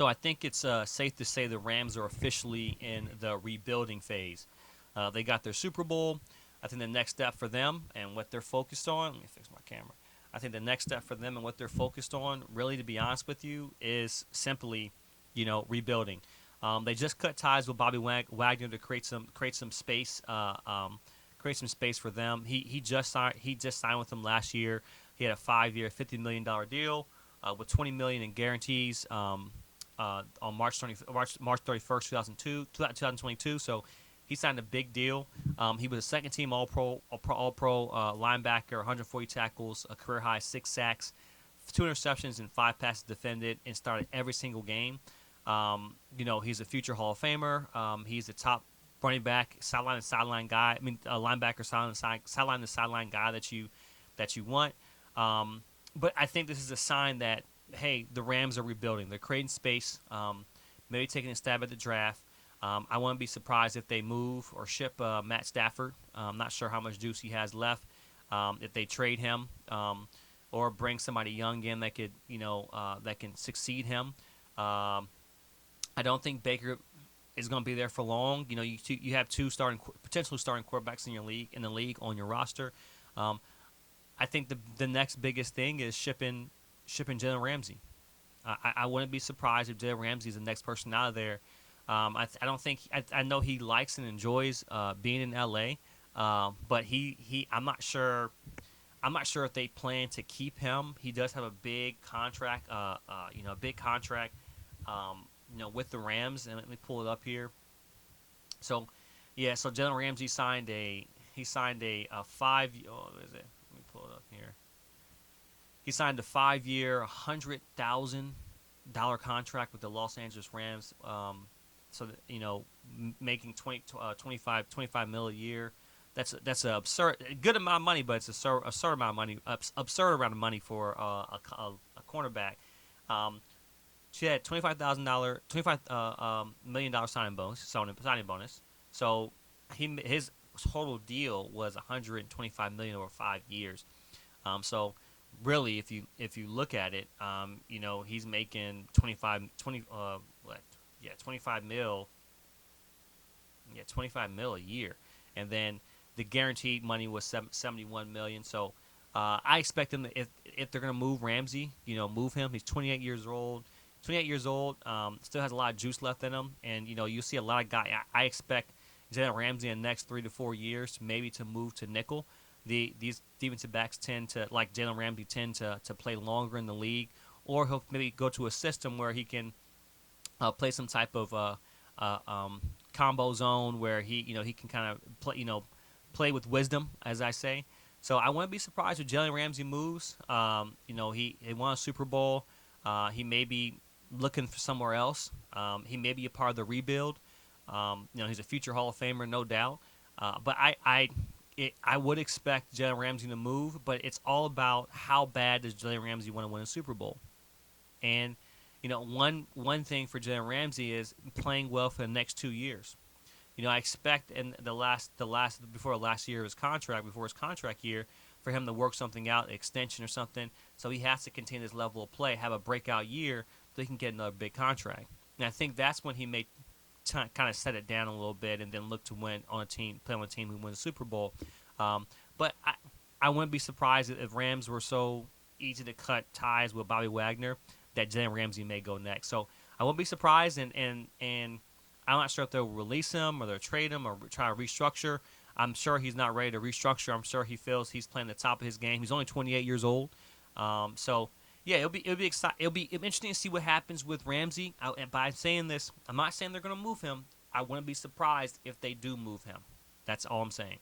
So I think it's safe to say the Rams are officially in the rebuilding phase. They got their Super Bowl. I think the next step for them and what they're focused on. Let me fix my camera. I think the next step for them and what they're focused on, really, to be honest with you, is simply, rebuilding. They just cut ties with Bobby Wagner to create some space, create some space for them. He just signed with them last year. He had a 5-year, $50 million deal with $20 million in guarantees. On March 31st, 2022. So he signed a big deal. He was a second team All Pro linebacker, 140 tackles, a career high 6 sacks, 2 interceptions, and 5 passes defended, and started every single game. He's a future Hall of Famer. He's a top running back, sideline to sideline guy. Linebacker, sideline to sideline guy that you want. But I think this is a sign that, hey, the Rams are rebuilding. They're creating space, maybe taking a stab at the draft. I wouldn't be surprised if they move or ship Matt Stafford. I'm not sure how much juice he has left. If they trade him or bring somebody young in that could, that can succeed him. I don't think Baker is going to be there for long. You have two potential starting quarterbacks in the league on your roster. I think the next biggest thing is shipping Jalen Ramsey. I wouldn't be surprised if Jalen Ramsey is the next person out of there. I don't think I know he likes and enjoys being in LA, but I'm not sure. I'm not sure if they plan to keep him. He does have a big contract, with the Rams. And let me pull it up here. So, yeah. So Jalen Ramsey signed a 5. What is it? Let me pull it up here. He signed a 5-year, $100,000 contract with the Los Angeles Rams. Making 25 mil a year. That's an good amount of money, but it's absurd amount of money for a cornerback. She had $25 million signing bonus. So his total deal was $125 million over 5 years. So really, if you look at it, he's making 25 mil. Yeah, 25 mil a year, and then the guaranteed money was $71 million. So I expect them to, if they're going to move Ramsey, move him. He's 28 years old. Still has a lot of juice left in him, and you see a lot of guys. I expect Jalen Ramsey in the next 3 to 4 years maybe to move to nickel. These defensive backs tend to, like Jalen Ramsey, tend to play longer in the league, or he'll maybe go to a system where he can play some type of combo zone where he can kind of play with wisdom, as I say. So I wouldn't be surprised if Jalen Ramsey moves. He won a Super Bowl. He may be looking for somewhere else. He may be a part of the rebuild. He's a future Hall of Famer, no doubt. But I would expect Jalen Ramsey to move, but it's all about how bad does Jalen Ramsey want to win a Super Bowl. And one thing for Jalen Ramsey is playing well for the next 2 years. I expect in before last year of his contract, before his contract year, for him to work something out, extension or something. So he has to continue this level of play, have a breakout year, so he can get another big contract. And I think that's when he may kind of set it down a little bit and then look to play on a team who wins the Super Bowl. But I wouldn't be surprised if Rams were so easy to cut ties with Bobby Wagner that Jalen Ramsey may go next. So I won't be surprised, and I'm not sure if they'll release him or they'll trade him or try to restructure. I'm sure he's not ready to restructure. I'm sure he feels he's playing the top of his game. He's only 28 years old. So yeah, it'll be interesting to see what happens with Ramsey. And by saying this, I'm not saying they're going to move him. I wouldn't be surprised if they do move him. That's all I'm saying.